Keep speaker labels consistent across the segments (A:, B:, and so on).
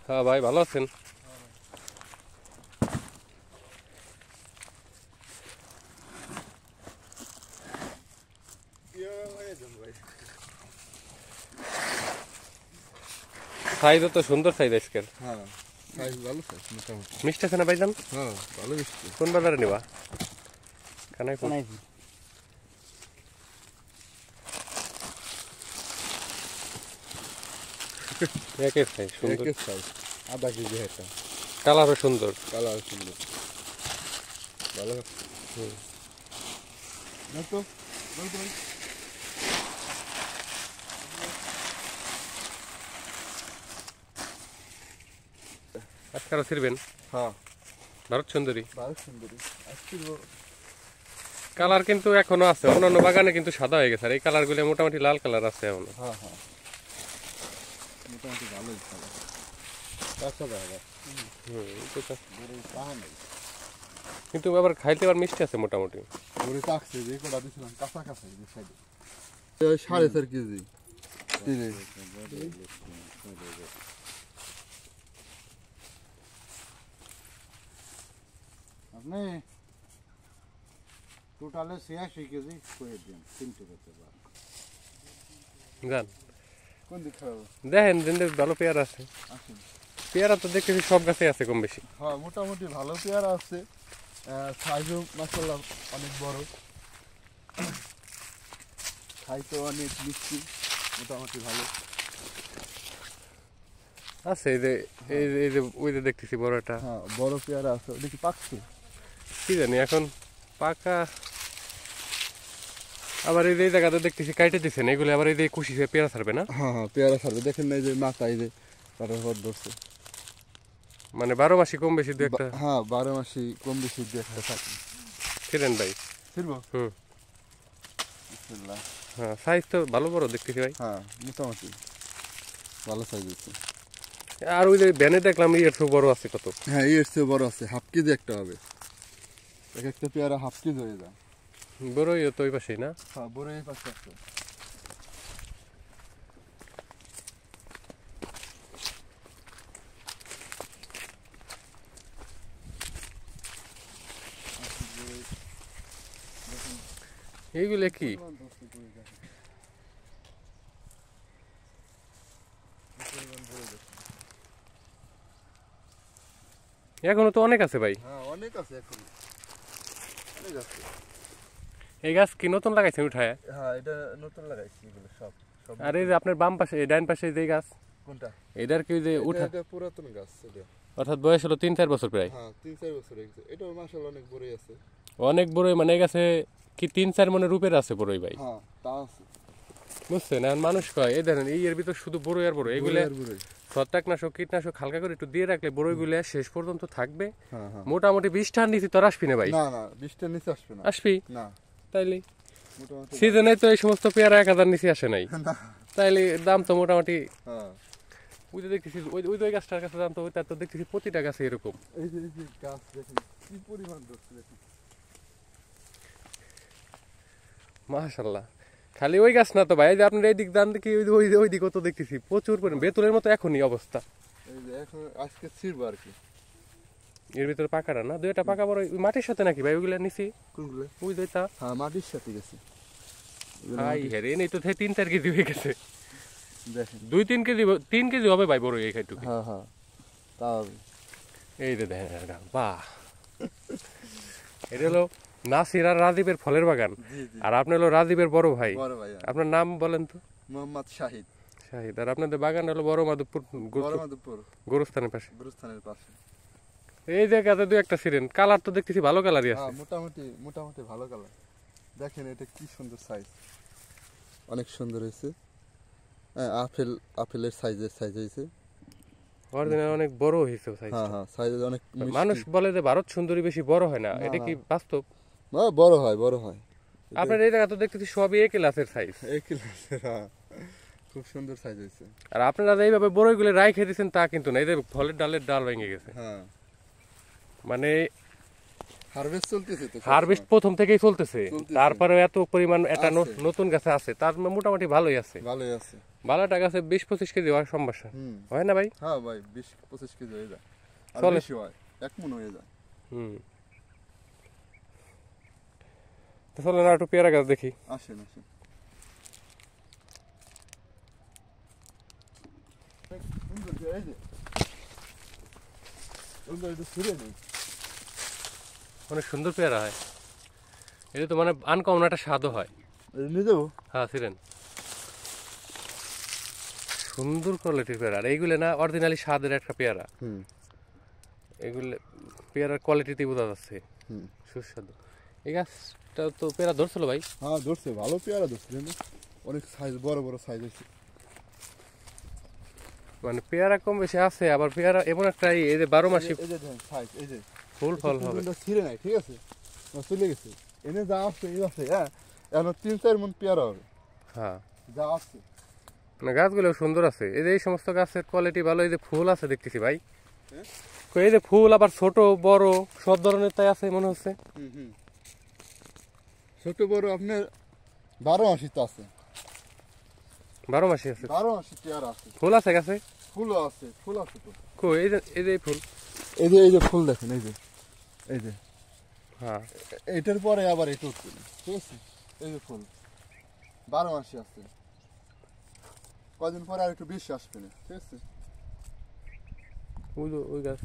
A: হ্যাঁ ভাই, ভালো আছেন? সাইজও তো সুন্দর সাইজ আজকের।
B: হ্যাঁ, সাইজ ভালো সাইজ মোটামুটি।
A: মিষ্টি আছে না ভাইজান?
B: হ্যাঁ, ভালো মিষ্টি।
A: কোন বাজারে নেবা? কানাইপুর। একের সাইজ সুন্দর,
B: একের সাইজ আধা কেজি একটা।
A: কালারও সুন্দর।
B: কালার সুন্দর, ভালো। না তো বলতে ভাই,
A: আজকে আরো ছিড়বেন?
B: হ্যাঁ
A: ভারত সুন্দরী
B: ভালো সুন্দরী আজকে।
A: কালার কিন্তু এখনো আছে, অন্যান্য বাগানে কিন্তু সাদা হয়ে গেছে, আর এই কালার গুলো মোটামুটি লাল কালার আছে এখনো।
B: হ্যাঁ হ্যাঁ, মোটামুটি ভালোই কালার। কাঁচা দেখা
A: কিন্তু আবার খাইতে আবার মিষ্টি আছে মোটামুটি।
B: ওরে চাকছে যে কটা দিছিলাম কাঁচা কাঁচা সাইডে 4.5 কেজি।
C: আপনি টোটালে 86 কেজি করে দিন, 3টে করতে পারেন।
A: জান
B: কোন দিক খারাপ?
A: দেখেন দিন ভালো পেয়ারা আছে।
B: আসেন।
A: পেয়ারা তো দেখতেছি সব গাছে আছে কম বেশি।
B: হ্যাঁ, মোটামুটি ভালো পেয়ারা আছে। সাইজও মাশাআল্লাহ অনেক বড়, খাইতে অনেক মিষ্টি, মোটামুটি ভালো
A: আছে। এই যে ওই যে দেখতেছি বড় একটা।
B: হ্যাঁ, বড় পেয়ারা আছে। ওটা কি পাকছে?
A: কি জানি এখন পাকা। আবার এই যে জায়গাতে দেখতেছি কাইটে দিচ্ছেন এগুলো, আবার এই যে কুশি পেয়ারা ছাড়বে না?
B: হ্যাঁ হ্যাঁ, পেয়ারা ছাড়বে। দেখেন না এই যে মাথা, এই যে কাটার পর ধরছে।
A: মানে 12 মাসি কম বেশি দু একটা।
B: হ্যাঁ, 12 মাসি কম বেশি দু একটা থাকে।
A: ছিলেন ভাই?
B: ফিরবো।
A: হুম।
B: বিসমিল্লাহ।
A: হ্যাঁ, সাইজ তো ভালো বড় দেখতেছি ভাই।
B: হ্যাঁ, মোটামুটি ভালো সাইজ আছে।
A: আর ওই যে ব্যানে দেখলাম এর চেয়েও বড় আছে কত।
B: হ্যাঁ, এর চেয়ে বড় আছে, হাফ কেজি একটা হবে। এক একটা পেয়ারা হাফ কেজি হয়ে যায়।
A: বড়ই তো ওই পাশেই না?
B: হ্যাঁ, বড় এই পাশে আছে।
A: এইগুলো কি? এখনো তো অনেক আছে ভাই।
B: হ্যাঁ, অনেক আছে এখন, অনেক আছে।
A: এই গাছ কি নতুন লাগাইছেন উঠায়?
B: হ্যাঁ, এটা নতুন লাগাইছি এগুলো সব সব।
A: আর এই যে আপনার বাম পাশে ডান পাশে যে গাছ,
B: কোনটা?
A: এটার কি যে উঠা?
B: এটা পুরাতন গাছ এটা।
A: অর্থাৎ বয়স হলো 3-4 বছর প্রায়।
B: হ্যাঁ, 3-4 বছর হয়ে গেছে। এটা মাশাআল্লাহ অনেক বড়ই আছে।
A: অনেক বড়ই, মানে এই গাছে কি 3-4 মনে রূপের আছে বড়ই ভাই।
B: হ্যাঁ, তা আছে।
A: বুঝছেন? এখন মানুষ কয় এই দেখেন এই এর ভিতর শুধু বড়ই আর বড়ই, এগুলো
B: বড়ই।
A: ছত্রাকনাশক কীটনাশক হালকা করে একটু দিয়ে রাখলে বড়ইগুলো শেষ পর্যন্ত থাকবে।
B: হ্যাঁ হ্যাঁ,
A: মোটামুটি 20 টার নিচে তোর আসবি না ভাই।
B: না না, 20টার নিচে আসবে না।
A: আসবি
B: না,
A: তাইলে
B: মোটামুটি
A: সিজনে তো এই সমস্ত পেয়ারা 1000 নিচে আসে নাই,
B: না।
A: তাইলে দাম তো মোটামুটি।
B: হ্যাঁ,
A: ওই যে দেখতেছি ওই গাছটার কাছে দাম তো ওইটা তো দেখতেছি প্রতিটা গাছে এরকম।
B: এই যে গাছ দেখেন কি পরিমাণ ধরছে দেখেন।
A: মাশাআল্লাহ। খালি ওই গাছ না তো ভাই, এই যে আপনার এই দিক দান দেখি ওই দিকও তো দেখতেছি প্রচুর পরিমাণ বেতুলের মতো এখনই অবস্থা।
B: এই যে এখন আজকে ছিড়বো আর কি।
A: এর ভিতরে পাকাটা না, দুই একটা পাকা বড় ওই মাটির সাথে নাকি ভাই ওইগুলা নিছি?
B: কোনগুলো?
A: ওই দুইটা।
B: হ্যাঁ, মাটির সাথে গেছে।
A: হাই হ্যাঁ, এই তো 3-4 কেজি হয়ে গেছে।
B: দেখেন
A: 2-3 কেজি 3 কেজি হবে ভাই বড় এই খাইটুকি।
B: হ্যাঁ হ্যাঁ, তা হবে।
A: এই যে দেখেন বাহ, এটা হলো নাসির আর রাজীবের ফলের বাগান।
B: জি জি,
A: আর আপনি হলো রাজীবের বড় ভাই।
B: বড় ভাই
A: আপনার নাম বলেন তো?
B: মোহাম্মদ শাহিদ।
A: শাহিদ। আর আপনাদের বাগান হলো বড় মাধবপুর
B: বড় মাধবপুর
A: গোরস্থানের পাশে।
B: গুরুস্থানের পাশে।
A: এই জায়গাতে দুই একটা ছিলেন, কালার তো দেখতেছি ভালো কালারই আছে।
B: হ্যাঁ, মোটামুটি মোটামুটি ভালো কালার। দেখেন এটা কি সুন্দর সাইজ, অনেক সুন্দর হয়েছে। হ্যাঁ, আপেলের সাইজ হয়েছে।
A: অরিজিনাল অনেক বড় হয়েছে সাইজ।
B: হ্যাঁ হ্যাঁ, সাইজ অনেক মিষ্টি।
A: মানুষ বলে যে ভারত সুন্দরী বেশি বড় হয় না,
B: না,
A: এটা
B: না।
A: কি বাস্তব?
B: বড় হয়, বড় হয়।
A: আপনার এই জায়গা তো দেখতেছি সবই এক ক্লাসের সাইজ।
B: এই ক্লাসের, হ্যাঁ, খুব সুন্দর সাইজ হয়েছে।
A: আর আপনারা যে এইভাবে বড়ইগুলো রাই খেয়ে দিচ্ছেন তা কিন্তু না, এই যে ফলের ডালের ডাল ভেঙে গেছে।
B: হ্যাঁ,
A: মানে
B: হারভেস্ট চলতেছে তো
A: হারভেস্ট প্রথম থেকেই চলতেছে,
B: চলতেছে।
A: তারপরে এত পরিমাণ একটা
B: আছে।
A: নতুন গাছে আছে, তার মোটামুটি ভালোই আছে।
B: ভালোই আছে।
A: ভালোটা গাছে 20-25 কেজি হওয়ার সম্ভাবনা
B: হুম।
A: হয় না ভাই?
B: হ্যাঁ ভাই 20-25 কেজি হয়ে যায়, আর
A: চলে।
B: বেশি হয়, 1 মণ হয়ে যায়।
A: হুম, তো চলো না একটু পেয়ারা গাছ দেখি।
B: আসেন আসেন। সুন্দর যে, এই যে সুন্দর, এটা ছিঁড়ে নেই।
A: অনেক সুন্দর পেয়ারা হয়, এটা তো মানে আনকমন একটা স্বাদও হয়।
B: এটা নিয়ে যাবো?
A: হ্যাঁ ছিলেন, সুন্দর কোয়ালিটির পেয়ারা, আর এইগুলো না অরিজিনালি স্বাদের একটা পেয়ারা।
B: হুম
A: এগুলো পেয়ারার কোয়ালিটিতেই বোঝা যাচ্ছে,
B: হুম।
A: সুস্বাদু। এই গাছটা তো পেয়ারা ধরছিল ভাই?
B: হ্যাঁ ধরছে, ভালো পেয়ারা ধরছে, জানো? অনেক সাইজ, বড় বড় সাইজ হয়েছে।
A: মানে পেয়ারা কম বেশি আছে, আবার পেয়ারা এমন একটা এই যে 12 মাসি
B: এই যে দেখেন সাইজ, এই যে
A: ফুল ফল হবে।
B: এটা ছিঁড়ে নাই, ঠিক আছে, চলে গেছে। এনে যা আছে এই আছে, হ্যাঁ এখন 3-4 মণ পেয়ারা হবে,
A: হ্যাঁ,
B: যা আছে।
A: না গাছগুলো সুন্দর আছে, এই যে এই সমস্ত গাছের কোয়ালিটি ভালো। এই যে ফুল আছে দেখতেছি ভাই,
B: হ্যাঁ?
A: এই যে ফুল আবার ছোট বড় সব ধরনের তাই আছে মনে হচ্ছে।
B: হুম হুম। ছোট বড় আপনার 12 মাসি তো আছে,
A: 12 মাসি আছে,
B: 12 মাসি পেয়ারা আছে,
A: ফুল আছে গাছে।
B: ফুলও আছে, ফুল আছে তো।
A: কই এই যে এই ফুল।
B: এই যে ফুল দেখেন, এই যে
A: হ্যাঁ,
B: এটার পরে আবার এটা উঠবে, ঠিক আছে, এই যে ফুল 12 মাসি আছে, কদিন পরে আর একটু বেশি আসবে না, ঠিক আছে।
A: ওই গাছ।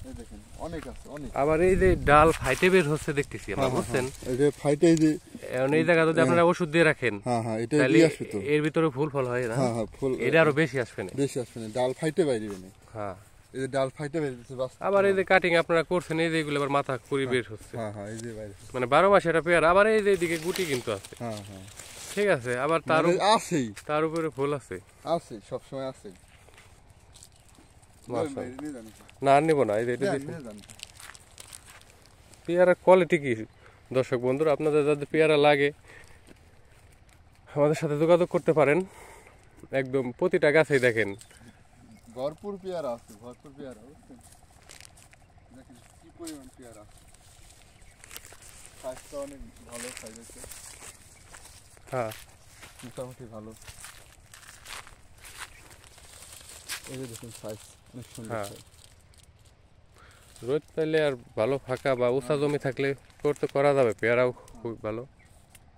B: এই দেখেন অনেক আছে, অনেক।
A: আবার এই যে ডাল ফাইটে বের হচ্ছে দেখতেছি আমরা, বুঝছেন?
B: এই যে ফাইটে, এই যে
A: এখন এই জায়গা যদি আপনারা ওষুধ দিয়ে রাখেন
B: হ্যাঁ হ্যাঁ, এটা
A: তাহলে
B: দিয়ে আসবে তো।
A: এর ভিতরে ফুল ফল হয় না,
B: হ্যাঁ হ্যাঁ, ফুল
A: এটা আরো বেশি আসবে না।
B: বেশি আসবে না, ডাল ফাইটে বাইরে না।
A: হ্যাঁ,
B: এই যে ডাল ফাইটে বাইরে দিচ্ছে, বাস।
A: আবার এই যে কাটিং আপনারা করছেন, এই যে এগুলো আবার মাথা কুড়ি বের হচ্ছে,
B: হ্যাঁ হ্যাঁ, এই যে বাইরে।
A: মানে 12 মাসে এটা পেয়ারা। আবার এই যে এদিকে গুটি কিন্তু আছে,
B: হ্যাঁ হ্যাঁ,
A: ঠিক আছে, আবার তার
B: মানে আছেই,
A: তার উপরে ফুল আছে।
B: আছে, সবসময় আছে।
A: মাশাআল্লাহ।
B: নিয়ে যান,
A: না আর নিবো না, এই যে এটা দেখুন।
B: নিয়ে যান।
A: পেয়ারার কোয়ালিটি কি দর্শক বন্ধুরা, আপনাদের যাদের পেয়ারা লাগে আমাদের সাথে যোগাযোগ করতে পারেন। একদম প্রতিটা গাছেই দেখেন
B: ভরপুর পেয়ারা আছে, ভরপুর পেয়ারা, বুঝছেন? দেখেন কি পরিমাণ পেয়ারা, সাইজটা অনেক ভালো সাইজ আছে,
A: হ্যাঁ,
B: মোটামুটি ভালো। এই যে দেখুন সাইজ অনেক সুন্দর
A: হ্যাঁ।
B: size।
A: রোদ পাইলে আর ভালো ফাঁকা বা উঁচা জমি থাকলে করতে করা যাবে, পেয়ারাও খুব ভালো।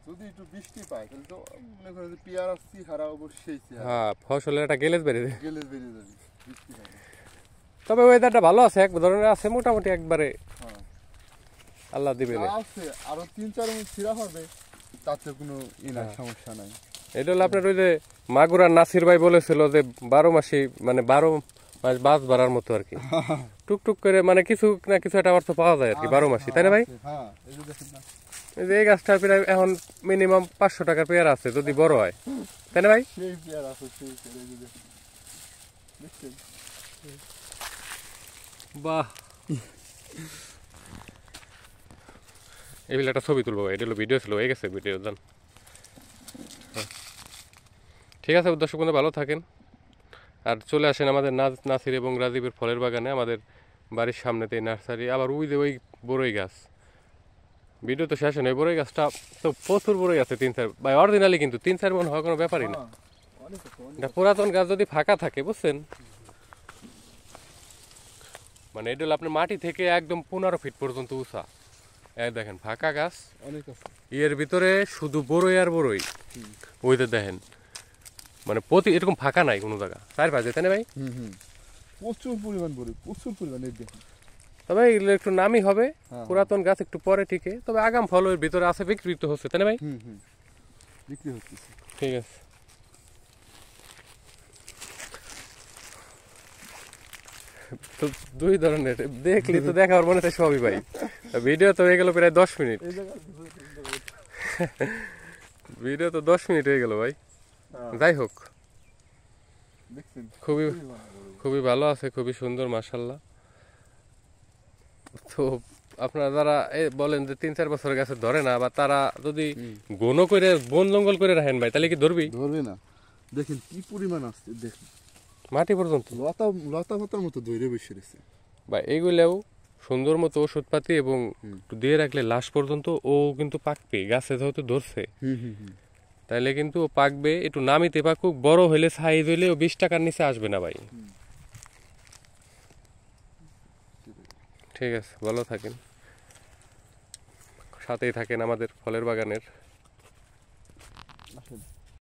B: যদি একটু বৃষ্টি পায় তাহলে তো মনে করেন যে পেয়ারা চেহারা অবশ্যই চেহারা
A: হ্যাঁ, ফসলের একটা গেলেজ বেড়ে যায়।
B: গেলে বেরিয়ে যাবে বৃষ্টি পায়।
A: তবে ওয়েদারটা ভালো আছে, এক ধরনের আছে মোটামুটি, একবারে
B: হ্যাঁ,
A: আল্লাহ দিবে না।
B: যা আছে আরো 3-4 মণ ছিঁড়া হবে, তাতে কোনো নাই,
A: হ্যাঁ।
B: সমস্যা নাই।
A: এটা হলো আপনার ওই যে মাগুরার নাসির ভাই বলেছিল যে 12 মাসি মানে 12 মাস বাস বাড়ার মতো আর কি, টুকটুক করে মানে কিছু না কিছু একটা অর্থ পাওয়া যায় আর কি 12 মাসি, তাই না ভাই?
B: হ্যাঁ, এই যে দেখেন না,
A: এই যে এই গাছটার প্রায় এখন মিনিমাম 500 টাকার পেয়ারা আছে যদি বড় হয়, তাই না ভাই?
B: সেই পেয়ারা আছে, সেই পেয়ারা, এই যে দেখেন, দেখছেন?
A: বাহ, এই বলে একটা ছবি তুলবো, এটা হলো ভিডিও ছিল, হয়ে গেছে ভিডিও দেন। ঠিক আছে দর্শক বন্ধু, ভালো থাকেন আর চলে আসেন আমাদের নাসির এবং রাজীবের ফলের বাগানে, আমাদের বাড়ির সামনেতে নার্সারি। আবার ওই যে ওই বড়ই গাছ, ভিডিও তো শেষ হয়, বড়ই গাছটা তো প্রচুর বড়ই আছে, 3-4 ভাই অরিজিনালি, কিন্তু 3-4 মন হওয়ার কোনো ব্যাপারই না।
B: হ্যাঁ, অনেক আছে, অনেক।
A: এটা পুরাতন গাছ যদি ফাঁকা থাকে, বুঝছেন, মানে এটা হলো আপনার মাটি থেকে একদম 15 ফিট পর্যন্ত উঁচা, এই দেখেন ফাঁকা গাছ,
B: অনেক আছে।
A: এর ভিতরে শুধু বড়ই আর বড়ই, ওইটা দেখেন মানে এরকম ফাঁকা নাই কোনো জায়গা, 4-5, তাই না ভাই?
B: হুম হুম, প্রচুর পরিমাণ বড়ি, প্রচুর পরিমাণ, এই দেখুন।
A: তবে এগুলো একটু নামই হবে,
B: হ্যাঁ।
A: পুরাতন গাছ একটু পরে টিকে, তবে আগাম ফল এর ভিতরে আছে, বিক্রিত হচ্ছে, তাই না ভাই?
B: হুম হুম, বিক্রি হচ্ছে।
A: ঠিক আছে। তো 2 ধরনের দেখলি তো দেখার মনে হয় সবই ভাই, ভিডিও তো হয়ে গেল প্রায় 10 মিনিট,
B: এই জায়গা
A: ভিডিও তো 10 মিনিট হয়ে গেল ভাই। যাই হোক,
B: দেখছেন,
A: খুবই
B: খুবই ভালো বড়ি।
A: খুবই ভালো আছে, খুবই সুন্দর মাশাআল্লাহ। তো আপনারা যারা বলেন যে 3-4 বছর গাছে ধরে না, বা তারা যদি ঘন করে বন জঙ্গল করে রাখেন ভাই, তাহলে কি ধরবি?
B: ধরবে না, দেখেন কি পরিমাণ আসছে, দেখেন
A: মাটি পর্যন্ত
B: লতা লতা পাতার মতো দৌড়ে বসে রয়েছে।
A: বা এইগুলাও সুন্দর মতো ওষুধপাতি এবং একটু দিয়ে রাখলে লাশ পর্যন্ত ও কিন্তু পাকবে, গাছে যেহেতু ধরছে তাইলে কিন্তু ও পাকবে। একটু নামিতে পাকুক, বড় হইলে সাইজ হইলে ও 20 টাকার নিচে আসবে না ভাই। ঠিক আছে, ভালো থাকেন, সাথেই থাকেন আমাদের ফলের বাগানের।
B: আসেন।